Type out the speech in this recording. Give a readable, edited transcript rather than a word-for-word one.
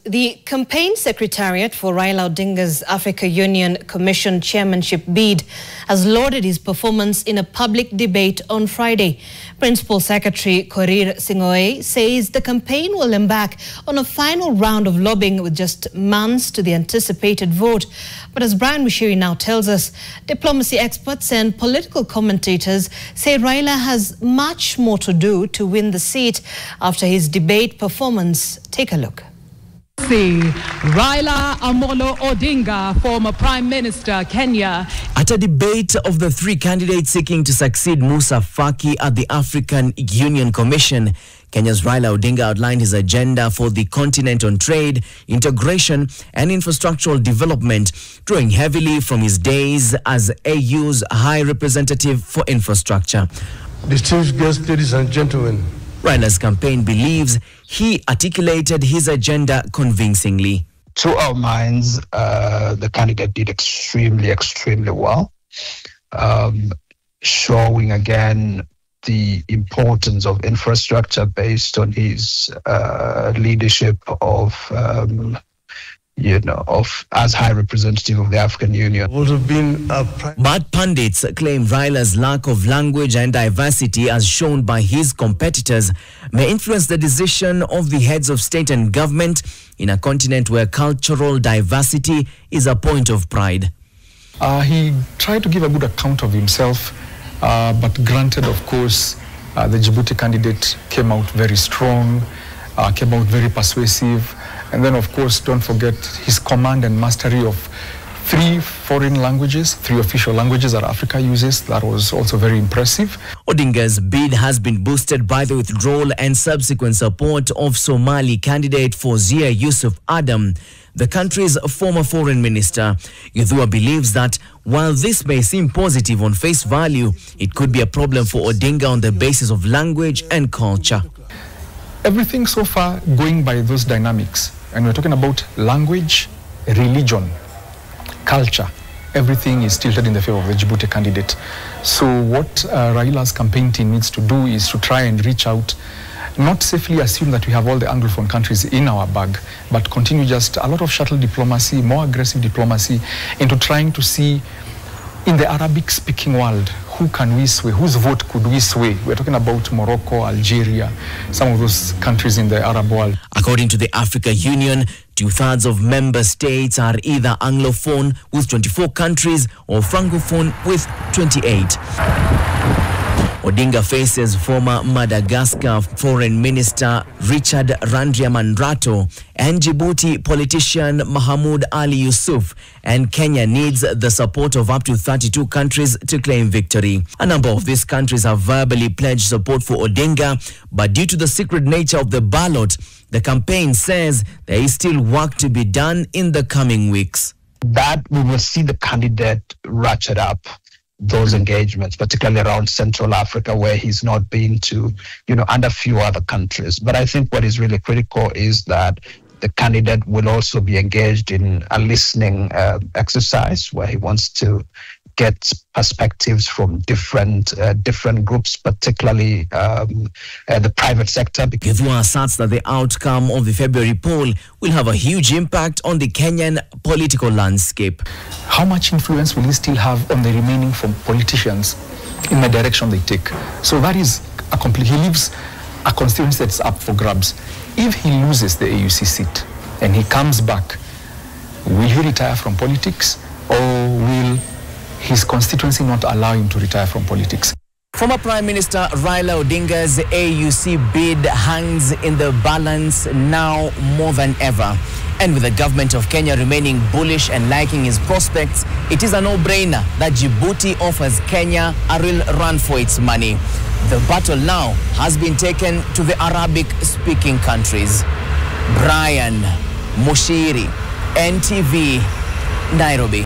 The campaign secretariat for Raila Odinga's Africa Union Commission chairmanship bid has lauded his performance in a public debate on Friday. Principal Secretary Korir Singoe says the campaign will embark on a final round of lobbying with just months to the anticipated vote. But as Brian Mushiri now tells us, diplomacy experts and political commentators say Raila has much more to do to win the seat after his debate performance. Take a look. Raila Odinga, former Prime Minister, Kenya. At a debate of the three candidates seeking to succeed Musa Faki at the African Union Commission, Kenya's Raila Odinga outlined his agenda for the continent on trade, integration and infrastructural development, drawing heavily from his days as AU's High Representative for Infrastructure. Distinguished guests, ladies and gentlemen, Raila's campaign believes he articulated his agenda convincingly. To our minds, the candidate did extremely well, showing again the importance of infrastructure based on his leadership of as High Representative of the African Union. But pundits claim Raila's lack of language and diversity, as shown by his competitors, may influence the decision of the heads of state and government in a continent where cultural diversity is a point of pride. He tried to give a good account of himself, but granted, of course, the Djibouti candidate came out very strong, came out very persuasive. And then, of course, don't forget his command and mastery of 3 foreign languages, 3 official languages that Africa uses. That was also very impressive. Odinga's bid has been boosted by the withdrawal and subsequent support of Somali candidate Fawzia Yusuf Adam, the country's former foreign minister. Yudhua believes that while this may seem positive on face value, it could be a problem for Odinga on the basis of language and culture. Everything so far going by those dynamics. And we're talking about language, religion, culture. Everything is tilted in the favor of the Djibouti candidate. So what Raila's campaign team needs to do is to try and reach out, not safely assume that we have all the Anglophone countries in our bag, but continue just a lot of shuttle diplomacy, more aggressive diplomacy, into trying to see in the Arabic-speaking world, who can we sway? Whose vote could we sway? We're talking about Morocco, Algeria, some of those countries in the Arab world. According to the Africa Union, 2/3 of member states are either Anglophone with 24 countries or Francophone with 28. Odinga faces former Madagascar Foreign Minister Richard Randriamandrato and Djibouti politician Mahamoud Ali Yusuf, and Kenya needs the support of up to 32 countries to claim victory. A number of these countries have verbally pledged support for Odinga, but due to the secret nature of the ballot, the campaign says there is still work to be done in the coming weeks. That we will see the candidate ratchet up those engagements, particularly around Central Africa, where he's not been to, and a few other countries. But I think what is really critical is that the candidate will also be engaged in a listening exercise where he wants to get perspectives from different groups, particularly the private sector. Yudhua asserts that the outcome of the February poll will have a huge impact on the Kenyan political landscape. How much influence will he still have on the remaining politicians in the direction they take? So that is he leaves a constituency that's up for grabs. If he loses the AUC seat and he comes back, will he retire from politics, or will his constituency not allow him to retire from politics? Former Prime Minister Raila Odinga's AUC bid hangs in the balance now more than ever. And with the government of Kenya remaining bullish and liking his prospects, it is a no-brainer that Djibouti offers Kenya a real run for its money. The battle now has been taken to the Arabic-speaking countries. Brian Mushiri, NTV, Nairobi.